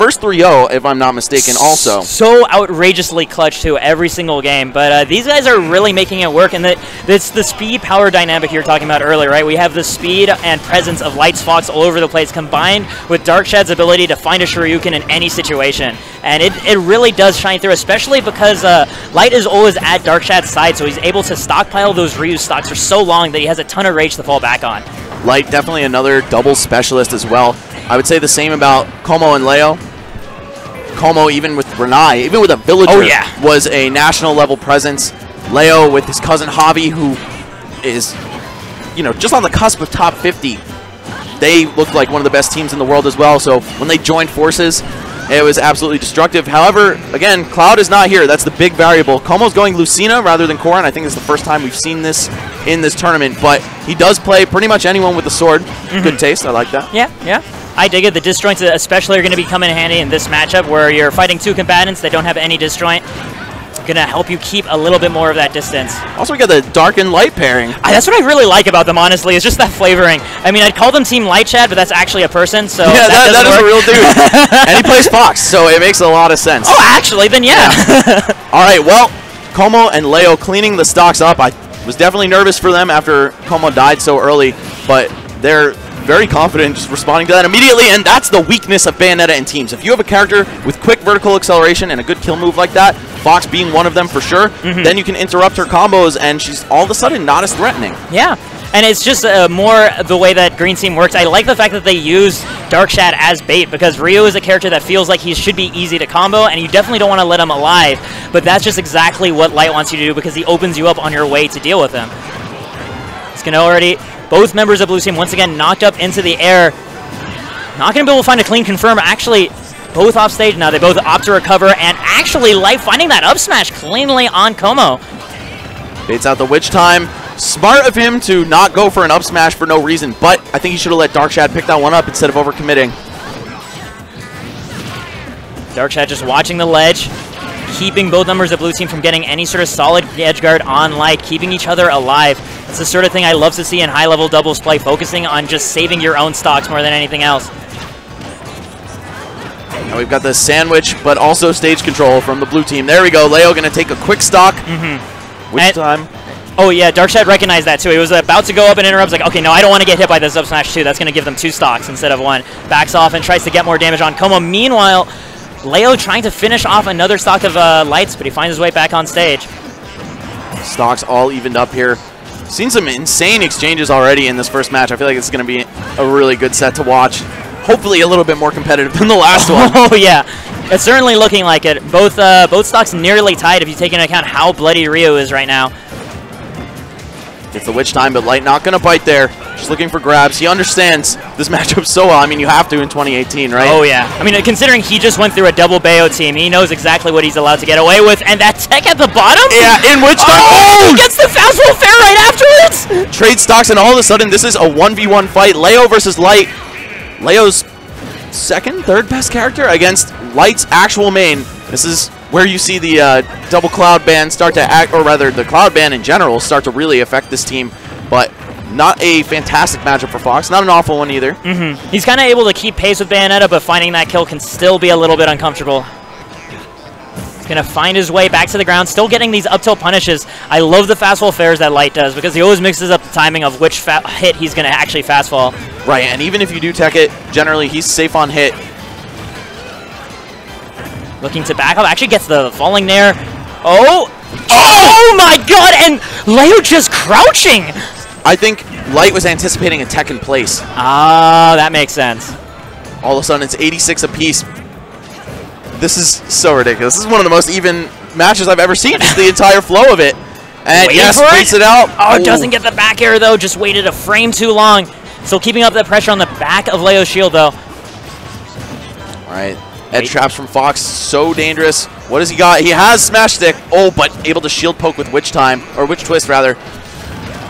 first 3-0, if I'm not mistaken, also. So outrageously clutch, too, every single game. But these guys are really making it work. And it's the speed-power dynamic you were talking about earlier, right? We have the speed and presence of Light's Fox all over the place, combined with Darkshad's ability to find a Shoryuken in any situation. And it really does shine through, especially because Light is always at Darkshad's side, so he's able to stockpile those Ryu stocks for so long that he has a ton of rage to fall back on. Light, definitely another double specialist as well. I would say the same about Komo and Leo. Komo, even with Renai, even with a villager, was a national level presence. Leo with his cousin Javi, who is, you know, just on the cusp of top 50. They looked like one of the best teams in the world as well, so when they joined forces, it was absolutely destructive. However, again, Cloud is not here. That's the big variable. Komo's going Lucina rather than Corrin. I think it's the first time we've seen this in this tournament, but he does play pretty much anyone with the sword. Good taste. I like that. Yeah, yeah. I dig it. The disjoints especially are going to be coming in handy in this matchup where you're fighting two combatants that don't have any disjoint. Going to help you keep a little bit more of that distance. Also, we got the dark and light pairing. That's what I really like about them, honestly, is just that flavoring. I mean, I'd call them Team Light Chad, but that's actually a person, so yeah, that is a real dude. And he plays Fox, so it makes a lot of sense. Oh, actually, then yeah. All right, well, Komo and Leo cleaning the stocks up. I was definitely nervous for them after Komo died so early, but they're very confident just responding to that immediately, and that's the weakness of Bayonetta and teams. If you have a character with quick vertical acceleration and a good kill move like that, Fox being one of them for sure, then you can interrupt her combos, and she's all of a sudden not as threatening. Yeah, and it's just more the way that Green Team works. I like the fact that they use Darkshad as bait, because Ryu is a character that feels like he should be easy to combo, and you definitely don't want to let him alive, but that's just exactly what Light wants you to do, because he opens you up on your way to deal with him. He's going to already... Both members of Blue Team once again knocked up into the air. Not going to be able to find a clean confirm. Actually, both off stage now. They both opt to recover, and actually Light finding that up smash cleanly on Komo. Baits out the witch time. Smart of him to not go for an up smash for no reason, but I think he should have let Darkshad pick that one up instead of overcommitting. Darkshad just watching the ledge, keeping both members of Blue Team from getting any sort of solid edge guard on Light, keeping each other alive. It's the sort of thing I love to see in high-level doubles play, focusing on just saving your own stocks more than anything else. Now we've got the sandwich, but also stage control from the Blue Team. There we go. Leo going to take a quick stock. Which time? Oh, yeah, Darkshad recognized that, too. He was about to go up and interrupts, like, okay, no, I don't want to get hit by this up smash, too. That's going to give them 2 stocks instead of 1. Backs off and tries to get more damage on Komo. Meanwhile, Leo trying to finish off another stock of Lights, but he finds his way back on stage. Stocks all evened up here. Seen some insane exchanges already in this first match. I feel like it's going to be a really good set to watch. Hopefully a little bit more competitive than the last one. Oh, yeah. It's certainly looking like it. Both stocks nearly tied if you take into account how bloody Ryu is right now. Gets the witch time, but Light not going to bite there. Just looking for grabs. He understands this matchup so well. I mean, you have to in 2018, right? Oh, yeah. I mean, considering he just went through a double Bayo team, he knows exactly what he's allowed to get away with. And that tech at the bottom? Yeah, in which time... Oh! He gets the fastball fair right afterwards! Trade stocks, and all of a sudden, this is a 1v1 fight. Leo versus Light. Leo's third best character against Light's actual main. This is where you see the double Cloud ban start to act, or rather, the Cloud ban in general start to really affect this team. But not a fantastic matchup for Fox. Not an awful one either. He's kind of able to keep pace with Bayonetta, but finding that kill can still be a little bit uncomfortable. He's going to find his way back to the ground, still getting these up tilt punishes. I love the fastball fairs that Light does, because he always mixes up the timing of which hit he's going to actually fastball. Right, and even if you do tech it, generally he's safe on hit. Looking to back up, actually gets the falling there. Oh! Oh my god, and Leo just crouching! I think Light was anticipating a tech in place. Ah, that makes sense. All of a sudden, it's 86 apiece. This is so ridiculous. This is one of the most even matches I've ever seen. Just the entire flow of it. And yes, beats it out. Oh, doesn't get the back air, though. Just waited a frame too long. Still keeping up that pressure on the back of Leo's shield, though. All right. Edge traps from Fox. So dangerous. What does he got? He has Smash Stick. Oh, but able to shield poke with Witch Time. Or Witch Twist, rather.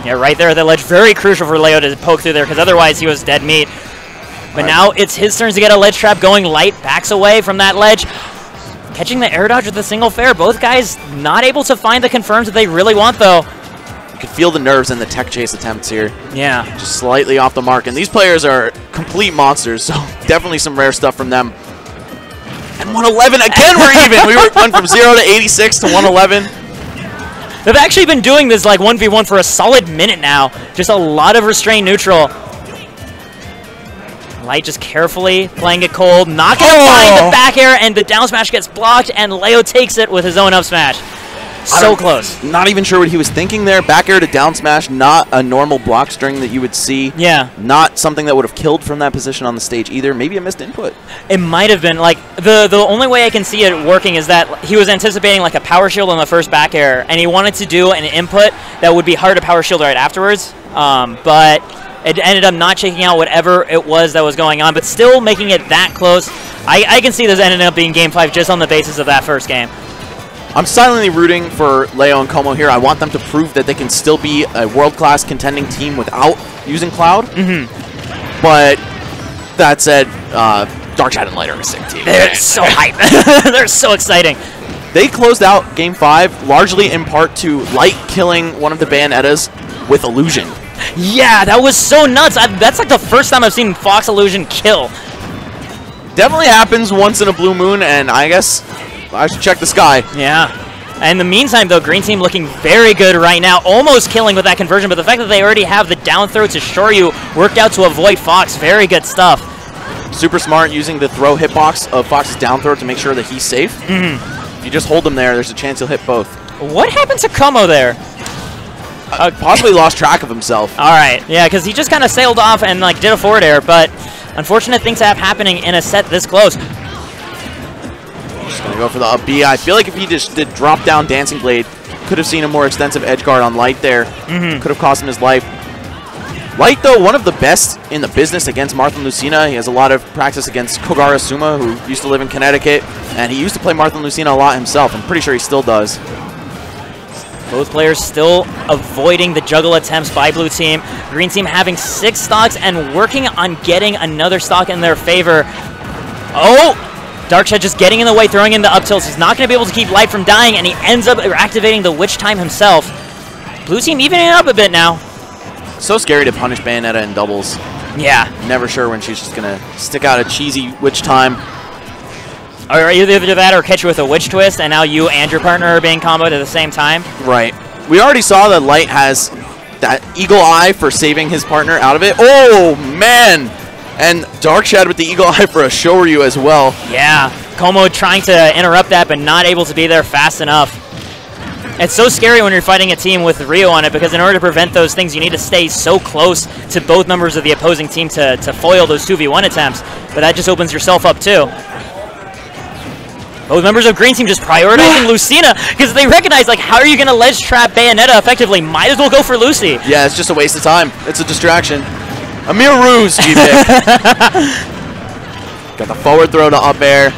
Yeah, right there at the ledge. Very crucial for Leo to poke through there, because otherwise he was dead meat. But now it's his turn to get a ledge trap going. Light backs away from that ledge. Catching the air dodge with a single fair. Both guys not able to find the confirms that they really want, though. You can feel the nerves in the tech chase attempts here. Yeah. Just slightly off the mark. And these players are complete monsters, so definitely some rare stuff from them. And 111 again. We're even. We went from 0 to 86 to 111. They've actually been doing this like 1v1 for a solid minute now. Just a lot of restrained neutral. Light just carefully playing it cold, not going to find the back air, and the down smash gets blocked, and Leo takes it with his own up smash. So close. Not even sure what he was thinking there. Back air to down smash, not a normal block string that you would see. Yeah. Not something that would have killed from that position on the stage either. Maybe a missed input. It might have been. Like, the only way I can see it working is that he was anticipating like a power shield on the first back air, and he wanted to do an input that would be hard to power shield right afterwards. But it ended up not checking out whatever it was that was going on, but still making it that close. I can see this ending up being Game 5 just on the basis of that first game. I'm silently rooting for Leo and Como here. I want them to prove that they can still be a world-class contending team without using Cloud. But that said, Darkshad and Light are a sick team. They're so hype. They're so exciting. They closed out Game 5 largely in part to Light killing one of the Bayonettas with Illusion. Yeah, that was so nuts. That's like the first time I've seen Fox Illusion kill. Definitely happens once in a blue moon, and I guess I should check the sky. Yeah. In the meantime, though, Green Team looking very good right now, almost killing with that conversion, but the fact that they already have the down throw to Shoryu worked out to avoid Fox, very good stuff. Super smart using the throw hitbox of Fox's down throw to make sure that he's safe. If you just hold him there, there's a chance he'll hit both. What happened to Como there? Possibly lost track of himself. All right, yeah, because he just kind of sailed off and like did a forward air, but unfortunate things have happening in a set this close. Just going to go for the up B. I feel like if he just did drop down Dancing Blade, could have seen a more extensive edge guard on Light there. Could have cost him his life. Light, though, one of the best in the business against Martha and Lucina. He has a lot of practice against Kogara Suma, who used to live in Connecticut, and he used to play Martha and Lucina a lot himself. I'm pretty sure he still does. Both players still avoiding the juggle attempts by Blue Team. Green Team having 6 stocks and working on getting another stock in their favor. Oh! Darkshad just getting in the way, throwing in the up tilts. He's not going to be able to keep Light from dying, and he ends up activating the Witch Time himself. Blue Team evening it up a bit now. So scary to punish Bayonetta in doubles. Yeah. Never sure when she's just going to stick out a cheesy Witch Time. Or either that or catch you with a Witch Twist, and now you and your partner are being comboed at the same time. Right. We already saw that Light has that eagle eye for saving his partner out of it. Oh, man! And Darkshad with the eagle eye for a Shoryu as well. Yeah. Como trying to interrupt that, but not able to be there fast enough. It's so scary when you're fighting a team with Rio on it, because in order to prevent those things, you need to stay so close to both members of the opposing team to foil those 2v1 attempts. But that just opens yourself up, too. Both members of Green Team just prioritizing Lucina, because they recognize, like, how are you going to ledge trap Bayonetta effectively? Might as well go for Lucy. Yeah, it's just a waste of time. It's a distraction. A mere ruse, G-Pick. Got the forward throw to up air.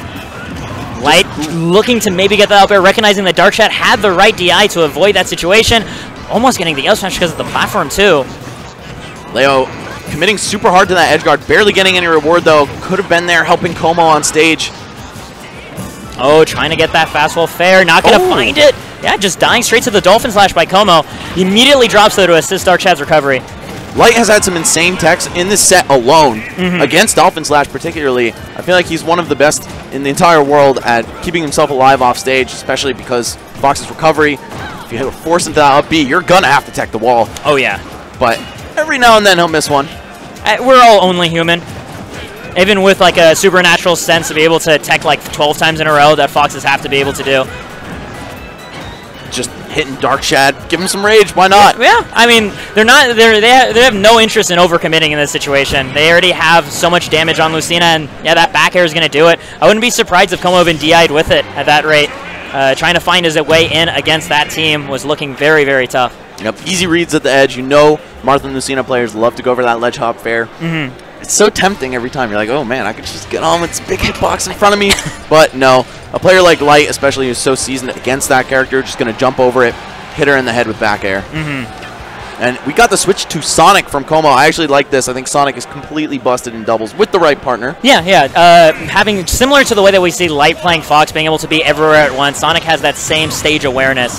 Light looking to maybe get the up air, recognizing that Darkshad had the right DI to avoid that situation. Almost getting the up smash because of the platform, too. Leo committing super hard to that edge guard. Barely getting any reward, though. Could have been there helping Como on stage. Oh, trying to get that fastball fair. Not going to find it. Yeah, just dying straight to the Dolphin Slash by Como. He immediately drops, though, to assist Darkshad's recovery. Light has had some insane techs in this set alone, against Dolphin Slash particularly. I feel like he's one of the best in the entire world at keeping himself alive off stage, especially because Fox's recovery. If you force into that up B, you're going to have to tech the wall. Oh, yeah. But every now and then he'll miss one. We're all only human. Even with like a supernatural sense to be able to tech like 12 times in a row that Foxes have to be able to do. Just hitting Darkshad, give him some rage, why not? Yeah, I mean, they have no interest in overcommitting in this situation. They already have so much damage on Lucina, and yeah, that back air is going to do it. I wouldn't be surprised if Como had been DI'd with it at that rate. Trying to find his way in against that team was looking very, very tough. Yep, easy reads at the edge. You know Martha and Lucina players love to go over that ledge hop fair. It's so tempting every time. You're like, oh man, I could just get on with this big hitbox in front of me. But no, a player like Light, especially who's so seasoned against that character, just going to jump over it, hit her in the head with back air. And we got the switch to Sonic from Como. I actually like this. I think Sonic is completely busted in doubles with the right partner. Yeah. Having similar to the way that we see Light playing Fox, being able to be everywhere at once, Sonic has that same stage awareness,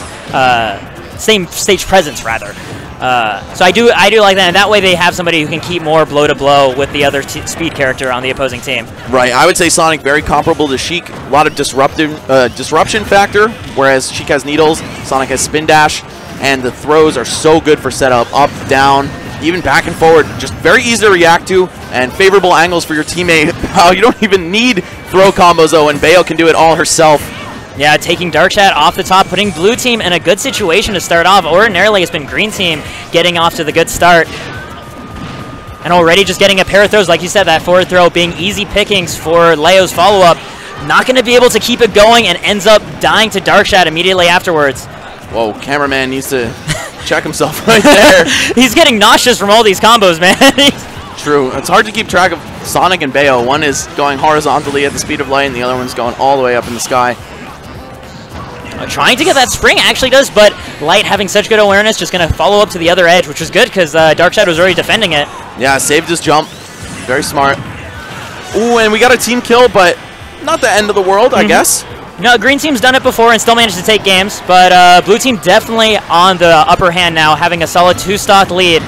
same stage presence rather. So I do like that, and that way they have somebody who can keep more blow to blow with the other speed character on the opposing team. Right, I would say Sonic very comparable to Sheik. A lot of disruption factor, whereas Sheik has needles, Sonic has spin dash, and the throws are so good for setup, up, down, even back and forward. Just very easy to react to, and favorable angles for your teammate. Wow, you don't even need throw combos though, and Bayo can do it all herself. Yeah, taking Darkshad off the top, putting blue team in a good situation to start off. Ordinarily, it's been green team getting off to the good start. And already just getting a pair of throws, like you said, that forward throw being easy pickings for Leo's follow-up. Not going to be able to keep it going and ends up dying to Darkshad immediately afterwards. Whoa, cameraman needs to check himself right there. He's getting nauseous from all these combos, man. True. It's hard to keep track of Sonic and Bayo. One is going horizontally at the speed of light, and the other one's going all the way up in the sky. Trying to get that spring actually does, but Light having such good awareness, just going to follow up to the other edge, which was good because Darkshad was already defending it. Yeah, saved his jump. Very smart. Ooh, and we got a team kill, but not the end of the world, I guess. No, green team's done it before and still managed to take games, but blue team definitely on the upper hand now, having a solid 2-stock lead.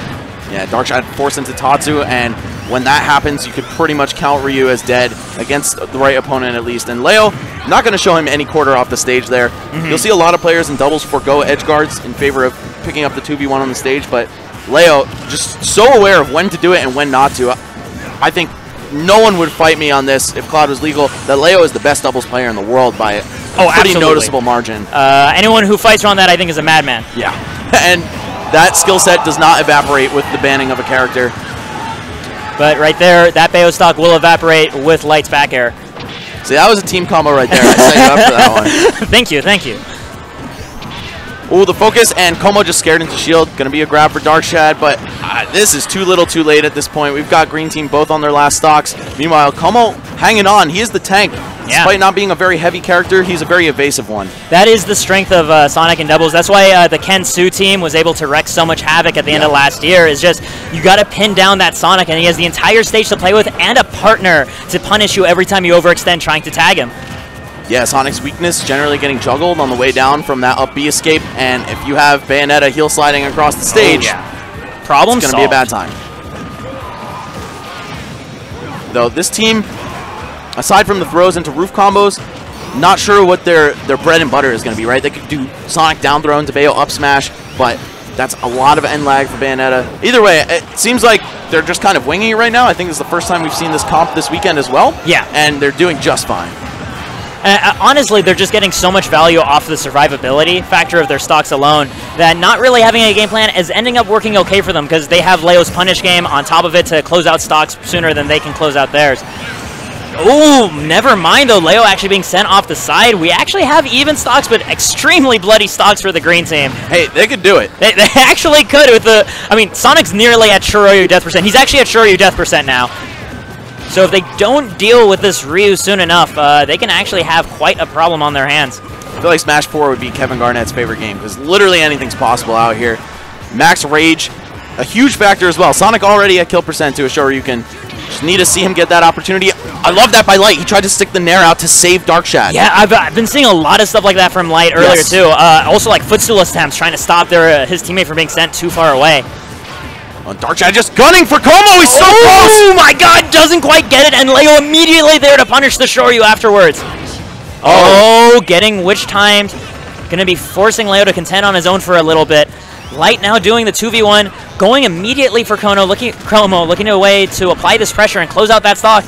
Yeah, Darkshad forced into Tatsu, and when that happens, you could pretty much count Ryu as dead against the right opponent at least. And Leo, not going to show him any quarter off the stage there. You'll see a lot of players in doubles forego edge guards in favor of picking up the 2v1 on the stage, but Leo just so aware of when to do it and when not to. I think no one would fight me on this if Cloud was legal, that Leo is the best doubles player in the world by a pretty noticeable margin. Anyone who fights around that, I think, is a madman. Yeah, and that skill set does not evaporate with the banning of a character. But right there, that Bayo stock will evaporate with Light's back air. See, that was a team combo right there. I set you up for that one. Thank you, thank you. Ooh, the focus, and Como just scared into shield. Going to be a grab for Darkshad, but this is too little too late at this point. We've got green team both on their last stocks. Meanwhile, Como hanging on. He is the tank. Despite not being a very heavy character, he's a very evasive one. That is the strength of Sonic and doubles. That's why the Ken Su team was able to wreak so much havoc at the end of last year. Is just, you got to pin down that Sonic, and he has the entire stage to play with and a partner to punish you every time you overextend trying to tag him. Yeah, Sonic's weakness generally getting juggled on the way down from that up B escape, and if you have Bayonetta heel sliding across the stage, problem it's going to be a bad time. Though this team, aside from the throws into roof combos, not sure what their bread and butter is going to be, right? They could do Sonic down throw into Bayo up smash, but that's a lot of end lag for Bayonetta. Either way, it seems like they're just kind of winging it right now. I think this is the first time we've seen this comp this weekend as well. Yeah. And they're doing just fine. Honestly, they're just getting so much value off the survivability factor of their stocks alone that not really having a game plan is ending up working okay for them because they have Leo's punish game on top of it to close out stocks sooner than they can close out theirs. Ooh, never mind though, Leo actually being sent off the side. We actually have even stocks, but extremely bloody stocks for the green team. Hey, they could do it. They actually could with the, I mean, Sonic's nearly at Shoryu death percent. He's actually at Shoryu death percent now. So if they don't deal with this Ryu soon enough, they can actually have quite a problem on their hands. I feel like Smash 4 would be Kevin Garnett's favorite game because literally anything's possible out here. Max Rage, a huge factor as well. Sonic already at kill percent to a Shoryuken. Just need to see him get that opportunity. I love that by Light. He tried to stick the Nair out to save Darkshad. Yeah, I've been seeing a lot of stuff like that from Light earlier too. Also like footstool attempts, trying to stop his teammate from being sent too far away. Darkshad just gunning for Como. He's so close. Oh my god, doesn't quite get it, and Leo immediately there to punish the Shoryu afterwards. Oh, getting witch timed. Gonna be forcing Leo to contend on his own for a little bit. Light now doing the 2v1, going immediately for Como, looking a way to apply this pressure and close out that stock.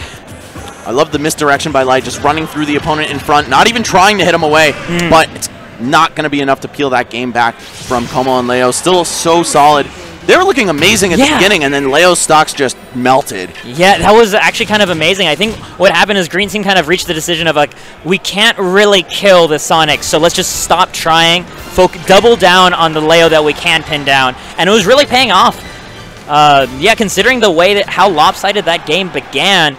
I love the misdirection by Light, just running through the opponent in front, not even trying to hit him away, but it's not going to be enough to peel that game back from Como and Leo. Still so solid. They were looking amazing at the beginning, and then Leo's stocks just melted. Yeah, that was actually kind of amazing. I think what happened is Green Team kind of reached the decision of, like, we can't really kill the Sonic, so let's just stop trying, double down on the Leo that we can pin down. And it was really paying off. Yeah, considering the way that how lopsided that game began,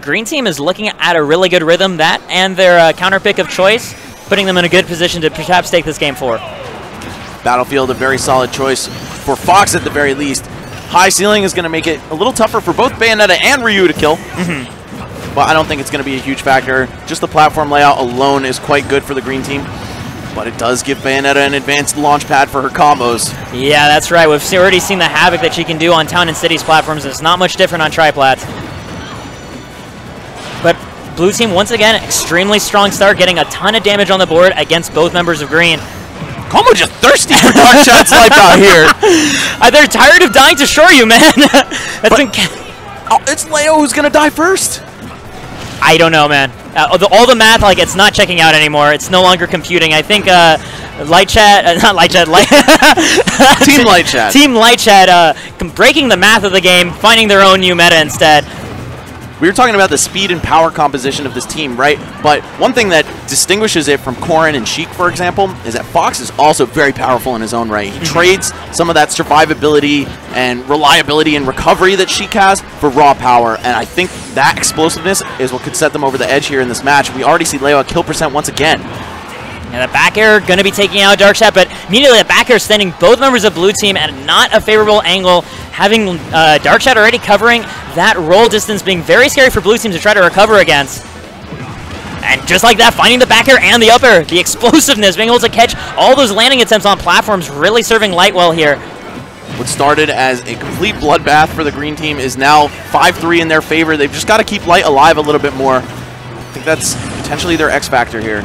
Green Team is looking at a really good rhythm, that and their counter pick of choice, putting them in a good position to perhaps take this game forward. Battlefield, a very solid choice for Fox at the very least. High ceiling is going to make it a little tougher for both Bayonetta and Ryu to kill. But I don't think it's going to be a huge factor. Just the platform layout alone is quite good for the green team. but it does give Bayonetta an advanced launch pad for her combos. Yeah, that's right. We've already seen the havoc that she can do on Town and Cities platforms. It's not much different on triplats. But blue team, once again, extremely strong start, getting a ton of damage on the board against both members of green. Como just thirsty for Darkshad's life out here. They're tired of dying to Shoryu, man. It's Leo who's going to die first. I don't know, man. All the math, like, it's not checking out anymore. It's no longer computing. I think Light Chat, not Light Chat, Team Light Chat. Team Light Chat breaking the math of the game, finding their own new meta instead. We were talking about the speed and power composition of this team, right? But one thing that distinguishes it from Corrin and Sheik, for example, is that Fox is also very powerful in his own right. He trades some of that survivability and reliability and recovery that Sheik has for raw power, and I think that explosiveness is what could set them over the edge here in this match. We already see Leo at kill percent once again. And the back air going to be taking out Darkshad, but immediately the back air sending both members of blue team at not a favorable angle, having Darkshad already covering that roll distance, being very scary for blue team to try to recover against. And just like that, finding the back air and the up air, the explosiveness, being able to catch all those landing attempts on platforms, really serving Light well here. What started as a complete bloodbath for the green team is now 5-3 in their favor. They've just got to keep Light alive a little bit more. I think that's potentially their X factor here.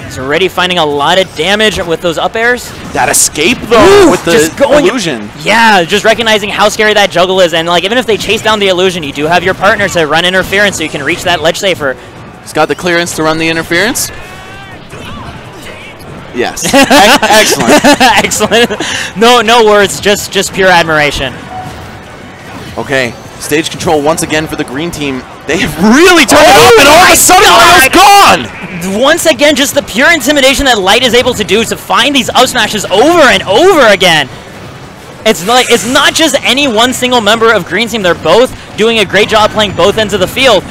He's already finding a lot of damage with those up airs. That escape, though, with the illusion. Yeah, just recognizing how scary that juggle is. And like, even if they chase down the illusion, you do have your partner to run interference so you can reach that ledge safer. He's got the clearance to run the interference. Yes. Excellent. Excellent. No words, just pure admiration. Okay, stage control once again for the green team. They have really turned it up, and all of a sudden Leo's gone! Once again, just the pure intimidation that Light is able to do to find these up smashes over and over again. It's not just any one single member of green team. They're both doing a great job playing both ends of the field.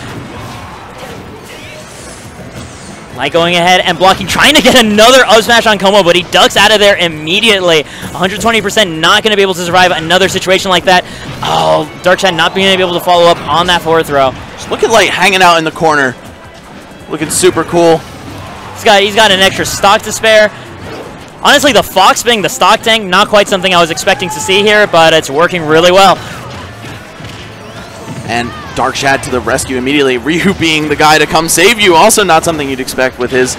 Light going ahead and blocking, trying to get another up smash on Como, but he ducks out of there immediately. 120% not going to be able to survive another situation like that. Oh, Darkshad not being able to follow up on that forward throw. Just look at Light hanging out in the corner. Looking super cool. He's got an extra stock to spare. Honestly, the Fox being the stock tank, not quite something I was expecting to see here, but it's working really well. And Darkshad to the rescue immediately. Ryu being the guy to come save you. Also not something you'd expect with his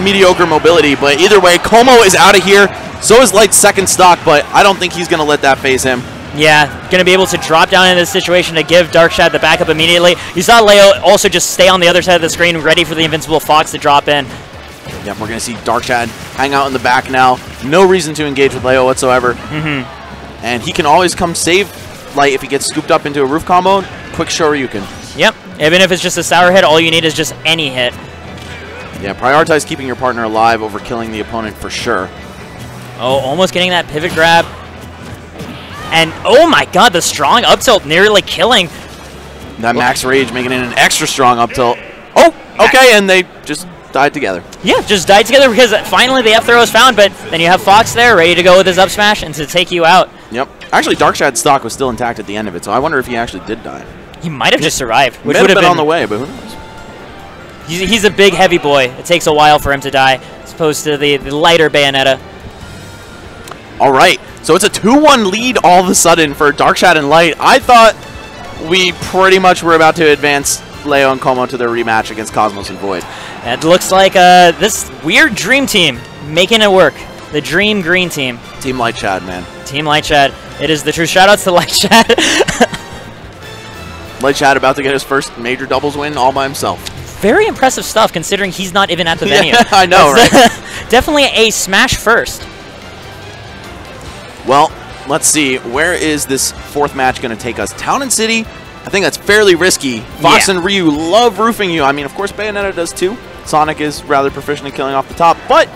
mediocre mobility. But either way, Como is out of here. So is Light's second stock, but I don't think he's going to let that phase him. Yeah, going to be able to drop down in this situation to give Darkshad the backup immediately. You saw Leo also just stay on the other side of the screen, ready for the invincible Fox to drop in. Yeah, we're going to see Darkshad hang out in the back now. No reason to engage with Leo whatsoever. And he can always come save Light if he gets scooped up into a roof combo. Quick Shoryuken. Yep, even if it's just a sour hit, all you need is just any hit. Yeah, prioritize keeping your partner alive over killing the opponent for sure. Oh, almost getting that pivot grab. And oh my god, the strong up tilt nearly killing. That max rage making it an extra strong up tilt. Oh, okay, and they just died together. Yeah, just died together because finally the F throw is found, but then you have Fox there ready to go with his up smash and to take you out. Yep. Actually, Darkshad's stock was still intact at the end of it, so I wonder if he actually did die. He might have just survived, which would have been on the way, but who knows? He's a big, heavy boy. It takes a while for him to die, as opposed to the lighter Bayonetta. All right, so it's a 2-1 lead all of a sudden for Darkshad and Light. I thought we pretty much were about to advance Leo and Como to their rematch against Cosmos and Void. It looks like this weird dream team making it work. The Dream Green Team. Team Light Chad, man. Team Light Chad. It is the truth. Shoutouts to Light Chad. Light Chad about to get his first major doubles win all by himself. Very impressive stuff considering he's not even at the venue. Yeah, I know, right? Definitely a smash first. Well, let's see. Where is this fourth match going to take us? Town and City? I think that's fairly risky. Fox and Ryu love roofing you. I mean, of course, Bayonetta does too. Sonic is rather proficient in killing off the top, but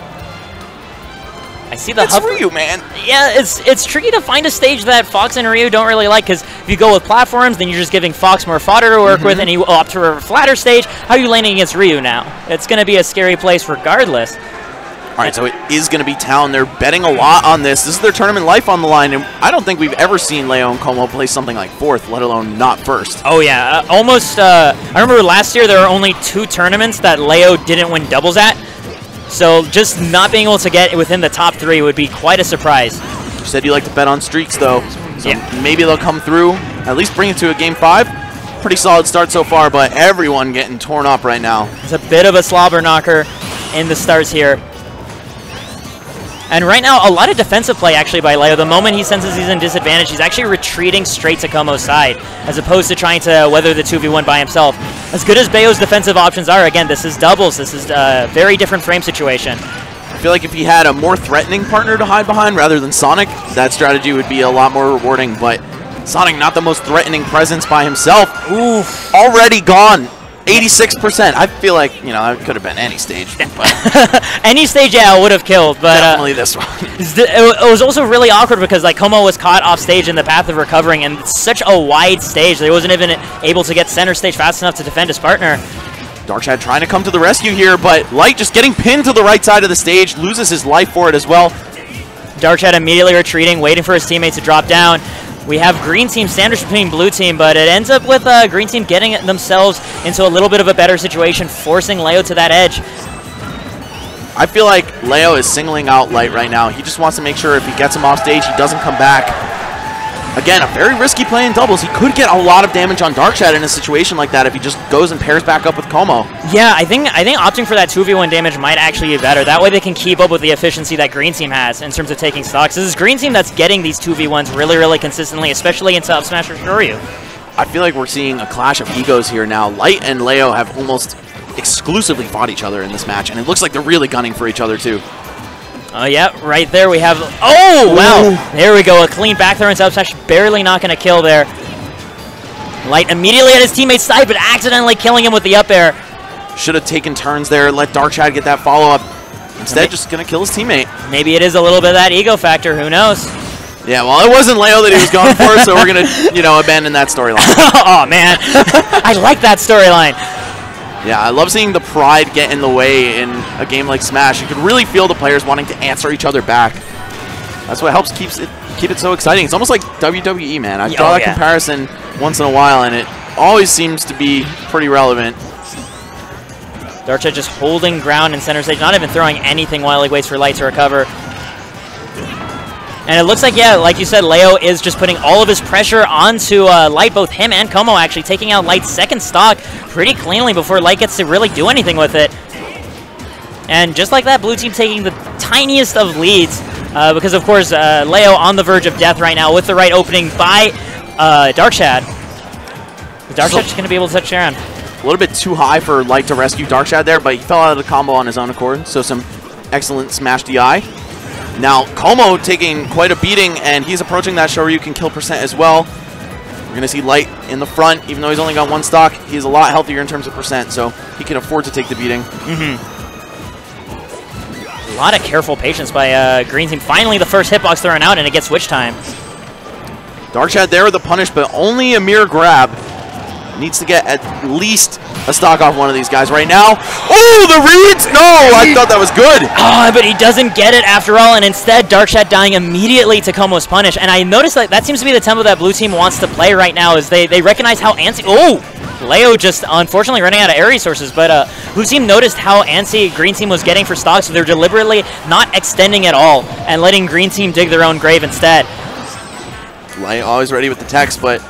I see the it's Ryu, man. Yeah, it's tricky to find a stage that Fox and Ryu don't really like, because if you go with platforms, then you're just giving Fox more fodder to work with, and you opt for a flatter stage. How are you landing against Ryu now? It's going to be a scary place regardless. All right, so it is going to be Town. They're betting a lot on this. This is their tournament life on the line, and I don't think we've ever seen Leo and Como play something like fourth, let alone not first. Oh, yeah. Almost, I remember last year there were only 2 tournaments that Leo didn't win doubles at. So just not being able to get within the top 3 would be quite a surprise. You said you like to bet on streaks, though. So maybe they'll come through, at least bring it to a Game 5. Pretty solid start so far, but everyone getting torn up right now. It's a bit of a slobber knocker in the starts here. And right now, a lot of defensive play actually by Leo. The moment he senses he's in disadvantage, he's actually retreating straight to Komo's side, as opposed to trying to weather the 2v1 by himself. As good as Bayo's defensive options are, again, this is doubles. This is a very different frame situation. I feel like if he had a more threatening partner to hide behind rather than Sonic, that strategy would be a lot more rewarding, but Sonic not the most threatening presence by himself. Oof. Already gone. 86%. I feel like, you know, it could have been any stage. But any stage, yeah, would have killed. But definitely this one. It was also really awkward because like Como was caught off stage in the path of recovering, and it's such a wide stage that he wasn't even able to get center stage fast enough to defend his partner. Darkshad trying to come to the rescue here, but Light just getting pinned to the right side of the stage, loses his life for it as well. Darkshad immediately retreating, waiting for his teammates to drop down. We have Green Team sandwiched between Blue Team, but it ends up with Green Team getting themselves into a little bit of a better situation, forcing Leo to that edge. I feel like Leo is singling out Light right now. He just wants to make sure if he gets him off stage, he doesn't come back. Again, a very risky play in doubles. He could get a lot of damage on Darkshad in a situation like that if he just goes and pairs back up with Como. Yeah, I think opting for that 2v1 damage might actually be better. That way they can keep up with the efficiency that Green Team has in terms of taking stocks. This is Green Team that's getting these 2v1s really, really consistently, especially into Up Smash or Shoryu. I feel like we're seeing a clash of egos here now. Light and Leo have almost exclusively fought each other in this match, and it looks like they're really gunning for each other too. Oh, yeah, right there we have... Oh, wow! There we go, a clean back throw into up smash, barely not going to kill there. Light immediately at his teammate's side, but accidentally killing him with the up air. Should have taken turns there, let Darkshad get that follow-up. Instead, just going to kill his teammate. Maybe it is a little bit of that ego factor, who knows? Yeah, well, it wasn't Leo that he was going for, so we're going to, you know, abandon that storyline. Oh, man. I like that storyline. Yeah, I love seeing the pride get in the way in a game like Smash. You could really feel the players wanting to answer each other back. That's what helps keep it so exciting. It's almost like WWE, man. I draw that comparison once in a while, and it always seems to be pretty relevant. Darkshad just holding ground in center stage, not even throwing anything while he waits for Light to recover. And it looks like, yeah, like you said, Leo is just putting all of his pressure onto Light, both him and Como actually, taking out Light's second stock pretty cleanly before Light gets to really do anything with it. And just like that, Blue Team taking the tiniest of leads, because of course, Leo on the verge of death right now with the right opening by Darkshad. Darkshad's just going to be able to touch Sharon. A little bit too high for Light to rescue Darkshad there, but he fell out of the combo on his own accord, so some excellent Smash DI. Now, Como taking quite a beating, and he's approaching that Shoryuken kill percent as well. We're going to see Light in the front. Even though he's only got one stock, he's a lot healthier in terms of percent, so he can afford to take the beating. A lot of careful patience by Green Team. Finally, the first hitbox thrown out, and it gets switch time. Darkshad there with the punish, but only a mere grab. Needs to get at least a stock off one of these guys right now. Oh, the reads! No, I thought that was good. But he doesn't get it after all, and instead Darkshad dying immediately to Como's punish. And I noticed that seems to be the tempo that Blue Team wants to play right now, is they recognize how antsy... Oh! Leo just unfortunately running out of air resources, but Blue Team noticed how antsy Green Team was getting for stocks, so they're deliberately not extending at all and letting Green Team dig their own grave instead. Light always ready with the text, but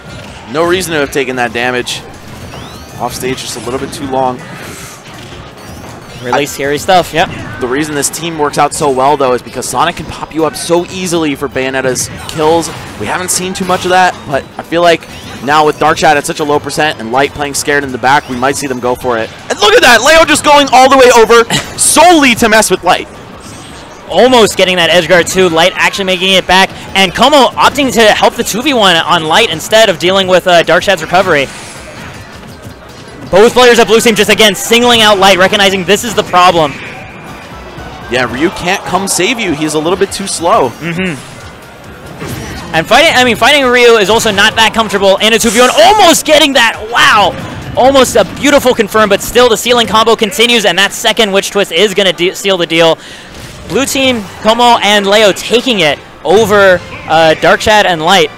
no reason to have taken that damage. Off stage just a little bit too long. Really scary stuff, yep. The reason this team works out so well, though, is because Sonic can pop you up so easily for Bayonetta's kills. We haven't seen too much of that, but I feel like now with Darkshad at such a low percent and Light playing scared in the back, we might see them go for it. And look at that! Leo just going all the way over solely to mess with Light. Almost getting that edge guard too. Light actually making it back, and Como opting to help the 2v1 on Light instead of dealing with Darkshad's recovery. Both players at Blue Team just again singling out Light, recognizing this is the problem. Yeah, Ryu can't come save you. He's a little bit too slow. And fighting Ryu is also not that comfortable in a 2v1. Almost getting that. Wow. Almost a beautiful confirm, but still the ceiling combo continues, and that second witch twist is going to seal the deal. Blue Team, Como, and Leo taking it over Darkshad and Light.